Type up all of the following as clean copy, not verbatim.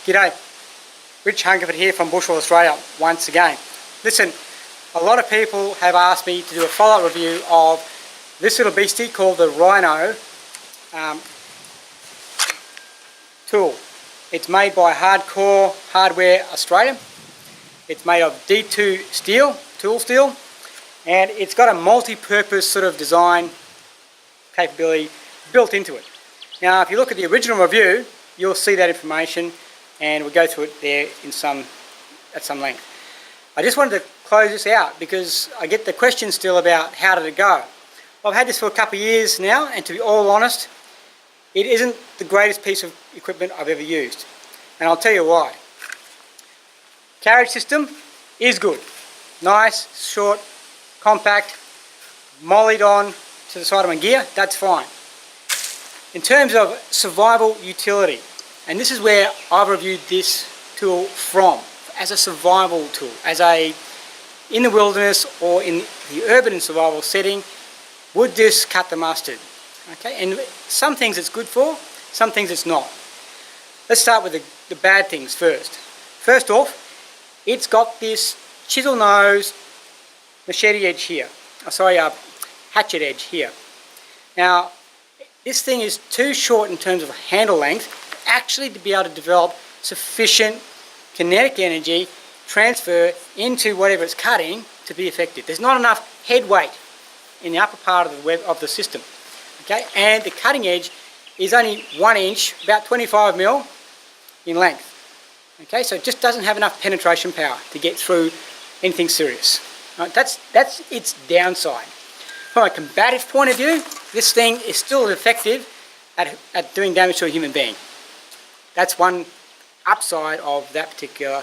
G'day, Rich Hungerford here from Bushwell, Australia once again. Listen, a lot of people have asked me to do a follow-up review of this little beastie called the Rhino tool. It's made by Hardcore Hardware Australia. It's made of D2 steel, tool steel, and it's got a multi-purpose sort of design capability built into it. Now if you look at the original review, you'll see that information and we'll go through it there at some length. I just wanted to close this out because I get the question still about how did it go. Well, I've had this for a couple of years now, and to be all honest, it isn't the greatest piece of equipment I've ever used, and I'll tell you why. Carriage system is good, nice, short, compact, mollied on to the side of my gear, that's fine. In terms of survival utility, and this is where I've reviewed this tool from, as a survival tool, in the wilderness or in the urban and survival setting, would this cut the mustard? Okay, and some things it's good for, some things it's not. Let's start with the bad things first. First off, it's got this chisel nose machete edge here. Hatchet edge here. Now, this thing is too short in terms of handle length actually to be able to develop sufficient kinetic energy transfer into whatever it's cutting to be effective. There's not enough head weight in the upper part of the system. Okay, and the cutting edge is only 1 inch, about 25 mil in length. Okay, so it just doesn't have enough penetration power to get through anything serious. Right, that's its downside. From a combative point of view, this thing is still effective at doing damage to a human being. That's one upside of that particular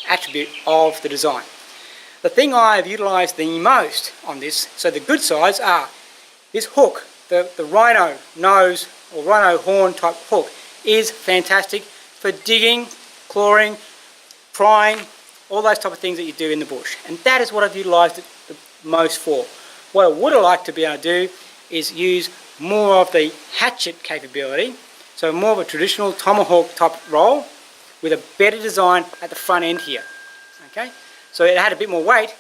attribute of the design. The thing I've utilised the most on this, so the good sides are this hook, the Rhino nose or Rhino horn type hook is fantastic for digging, clawing, prying, all those type of things that you do in the bush. And that is what I've utilised it the most for. What I would have liked to be able to do is use more of the hatchet capability, so more of a traditional tomahawk type roll with a better design at the front end here. Okay, so it had a bit more weight,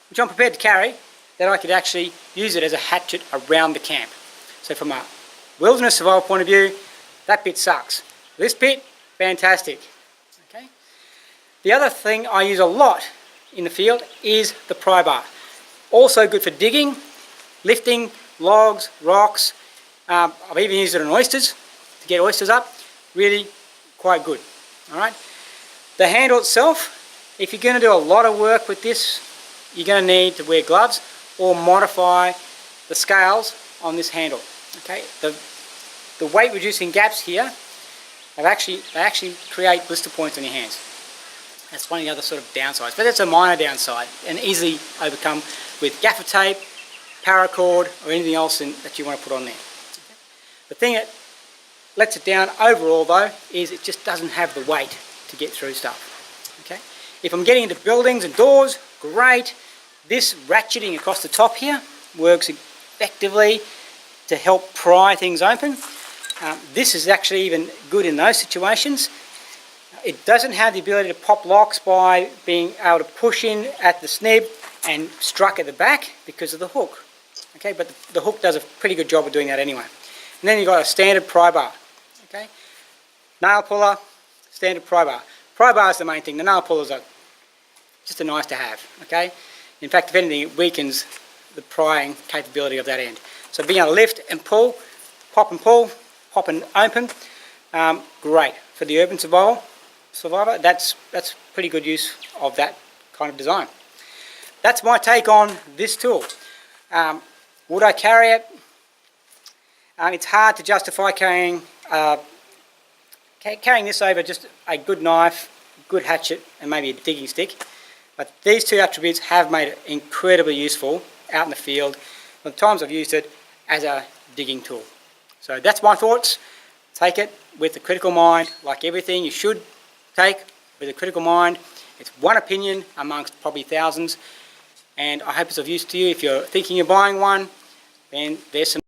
which I'm prepared to carry, that I could actually use it as a hatchet around the camp. So from a wilderness survival point of view, that bit sucks. This bit, fantastic. Okay. The other thing I use a lot in the field is the pry bar. Also good for digging, lifting logs, rocks. I've even used it on oysters to get oysters up. Really quite good. All right. The handle itself, if you're going to do a lot of work with this, you're going to need to wear gloves or modify the scales on this handle. Okay. The weight reducing gaps here they actually create blister points on your hands. That's one of the other sort of downsides, but that's a minor downside and easily overcome with gaffer tape, paracord, or anything else that you want to put on there. Okay. The thing that lets it down overall though is it just doesn't have the weight to get through stuff. Okay. If I'm getting into buildings and doors, great. This ratcheting across the top here works effectively to help pry things open. This is actually even good in those situations. It doesn't have the ability to pop locks by being able to push in at the snib and struck at the back because of the hook. Okay, but the hook does a pretty good job of doing that anyway. And then you've got a standard pry bar. Okay, nail puller, standard pry bar. Pry bar is the main thing. The nail pullers are just a nice to have. Okay, in fact, if anything, it weakens the prying capability of that end. So being able to lift and pull, pop and pull, pop and open, great for the urban survivor. That's pretty good use of that kind of design. That's my take on this tool. Would I carry it? It's hard to justify carrying this over just a good knife, good hatchet, and maybe a digging stick. But these two attributes have made it incredibly useful out in the field. The times I've used it as a digging tool. So that's my thoughts. Take it with a critical mind, like everything you should take with a critical mind. It's one opinion amongst probably thousands, and I hope it's of use to you. If you're thinking of buying one, then there's some